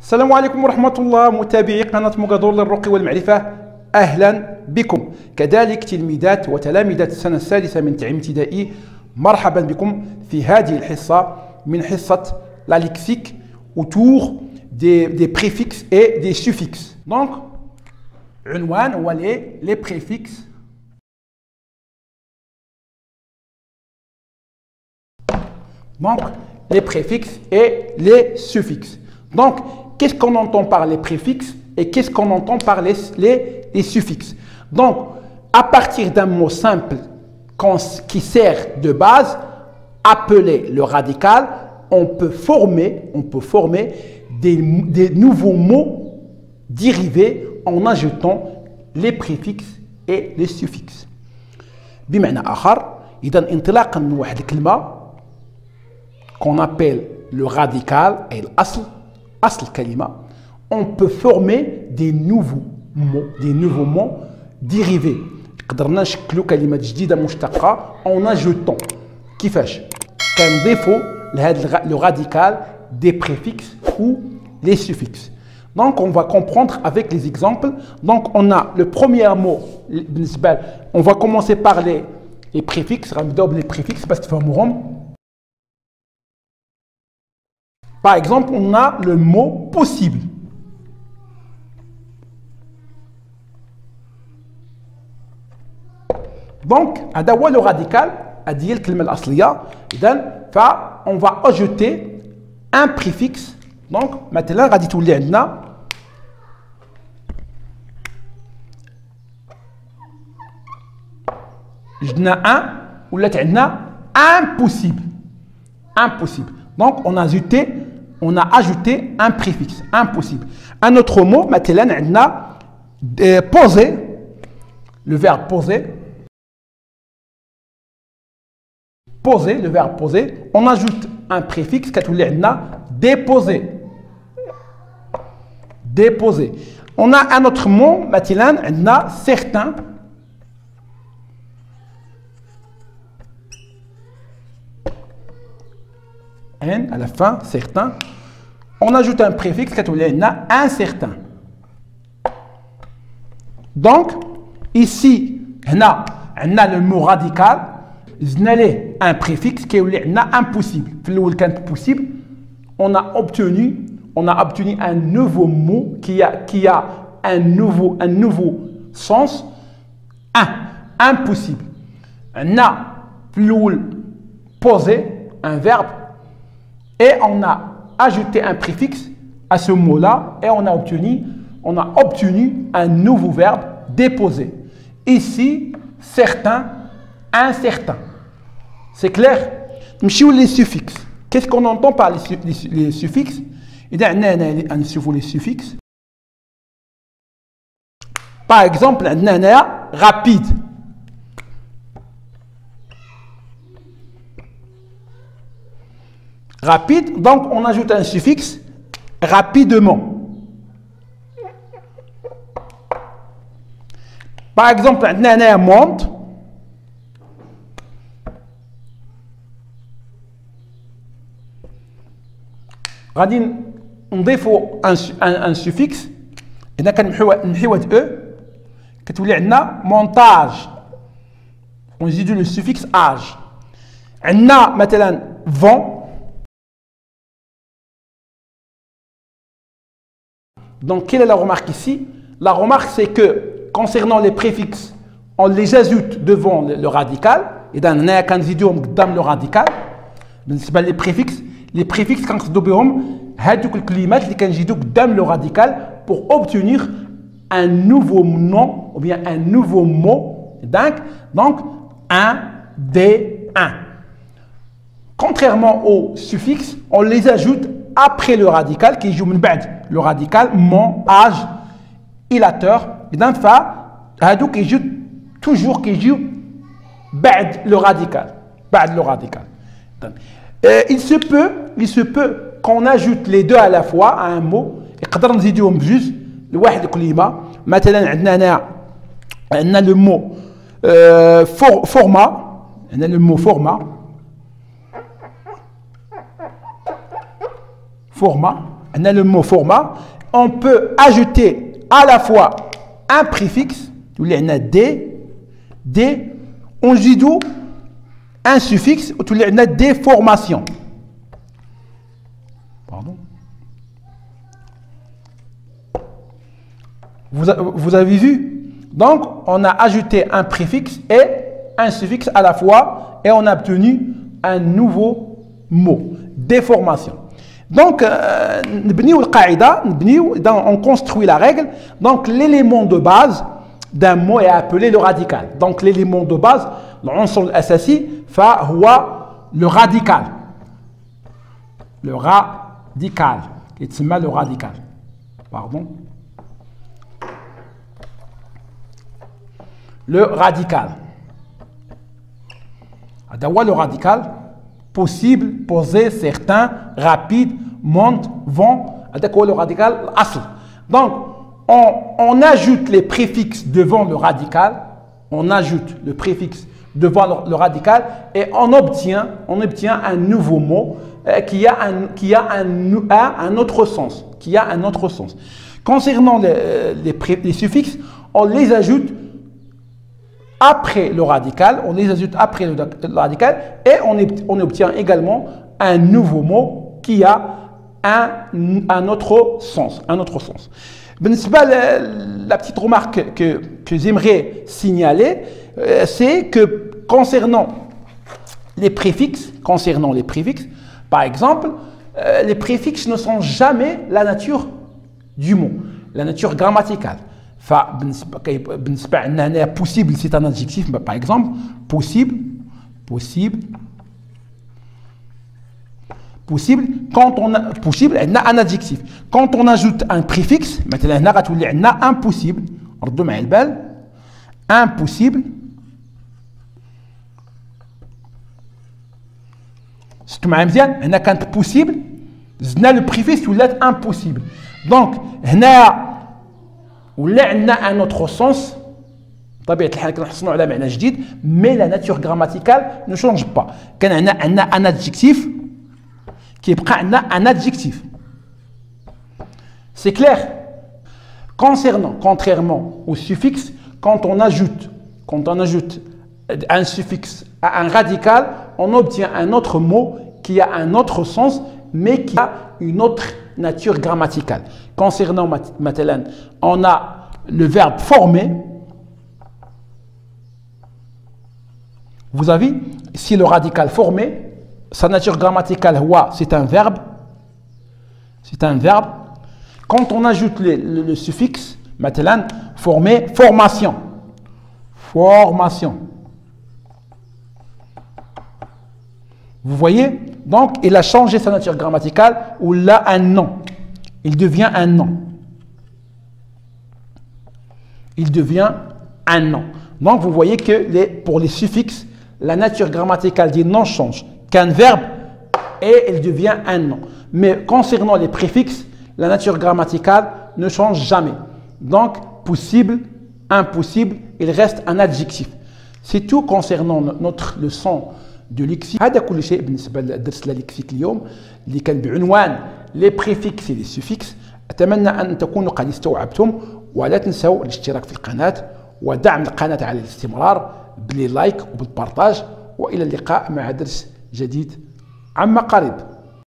السلام عليكم ورحمة الله متابعي قناة مقادور للرقي والمعرفة، أهلا بكم. كذلك تلميذات وتلامذة السنة السادسة من التعليم الابتدائي، مرحبا بكم في هذه الحصة من حصة la lexique autour des préfixes et des suffixes. Donc, عنوان هو les préfixes. Donc, les préfixes et les suffixes. Donc, qu'est-ce qu'on entend par les préfixes et qu'est-ce qu'on entend par les suffixes? Donc, à partir d'un mot simple qui sert de base, appelé le radical, on peut former des nouveaux mots dérivés en ajoutant les préfixes et les suffixes. بمعنى آخر، إذا انطلاقا من واحد الكلمة qu'on appelle le radical et l'asl, asl kalima, on peut former des nouveaux mots dérivés. قدرنا نشكلوا كلمة جديدة مشتقة en ajoutant كيفاش كنضيفوا لهذا le radical des préfixes ou les suffixes. Donc on va comprendre avec les exemples. Donc on a le premier mot, on va commencer par les préfixes, les préfixes parce que par exemple, on a le mot possible. Donc, le radical, on va ajouter un préfixe. Donc, maintenant, impossible. Impossible. Donc, on a ajouté un préfixe, impossible. Un autre mot, maintenant, poser, le verbe poser. Poser, le verbe poser. On ajoute un préfixe, déposer. Déposer. On a un autre mot, maintenant, certain. À la fin, certain. On ajoute un préfixe qui est incertain. Donc, ici, on a le mot radical. On a un préfixe qui est impossible. Possible. On a obtenu un nouveau mot qui a un nouveau sens. Impossible. On a posé un verbe. Et on a ajouté un préfixe à ce mot-là et on a obtenu un nouveau verbe, déposer. Ici, certain, incertain. C'est clair? Les suffixes. Qu'est-ce qu'on entend par les suffixes? Il y a les suffixes. Par exemple, rapide. Rapide, donc on ajoute un suffixe rapidement. Par exemple, on monte. On défaut un suffixe. Et on a montage. On dit le suffixe âge. On a maintenant vent. Donc, quelle est la remarque ici? La remarque, c'est que concernant les préfixes, on les ajoute devant le radical. Et dans le radical, les préfixes, quand le radical pour obtenir un nouveau nom ou bien un nouveau mot. Donc, un, des, un. Contrairement aux suffixes, on les ajoute après le radical qui joue le radical mon âge ilateur اذا فهادوك يجوا toujours qui joue بعد le radical. Il se peut qu'on ajoute les deux à la fois à un mot يقدر نزيدوهم بجوج لواحد الكلمه. مثلا عندنا le mot format. عندنا le mot format. on a le mot format, on peut ajouter à la fois un préfixe, on a des, on dit un suffixe, on a des formations. Pardon. Vous avez vu? Donc, on a ajouté un préfixe et un suffixe à la fois et on a obtenu un nouveau mot, déformation. Donc, on construit la règle. Donc, l'élément de base d'un mot est appelé le radical. Donc, l'élément de base, l'ensemble assassi, le radical. Le radical. Le radical. Pardon. Le radical. Le radical, possible, posé, certain, rapide, monte, vont. Le radical, asl. Donc, on ajoute les préfixes devant le radical. On ajoute le préfixe devant le radical et on obtient un nouveau mot qui a un autre sens. Concernant les suffixes, on les ajoute après le radical, et on obtient également un nouveau mot qui a un autre sens. La petite remarque que j'aimerais signaler, c'est que concernant les préfixes, par exemple, les préfixes ne sont jamais la nature du mot, la nature grammaticale. Possible, c'est un adjectif, par exemple, possible, quand on a possible, un adjectif. Quand on ajoute un préfixe, maintenant, on a impossible, impossible, c'est tout on a quand possible, le préfixe ou l'être impossible. Donc, on a un autre sens, mais la nature grammaticale ne change pas. Quand on a un adjectif, qui est un adjectif. C'est clair? Contrairement au suffixe, quand on ajoute un suffixe à un radical, on obtient un autre mot qui a un autre sens, mais qui a une autre nature grammaticale. Concernant Matalan, on a le verbe former. Vous avez, si le radical former, sa nature grammaticale, c'est un verbe. Quand on ajoute le suffixe, Matalan, former, formation. Vous voyez? Donc, il a changé sa nature grammaticale ou là un nom. Il devient un nom. Donc, vous voyez que pour les suffixes, la nature grammaticale du nom change. Qu'un verbe et il devient un nom. Mais concernant les préfixes, la nature grammaticale ne change jamais. Donc, possible, impossible, il reste un adjectif. C'est tout concernant notre leçon de lexique. هذا كل شيء بالنسبة لدرس الليكسيك اليوم اللي كان بعنوان les préfixes et les suffixes. أتمنى أن تكونوا قد استوعبتم ولا تنسوا الاشتراك في القناة ودعم القناة على الاستمرار باللايك وبالبارتاج وإلى اللقاء مع درس جديد عما قريب.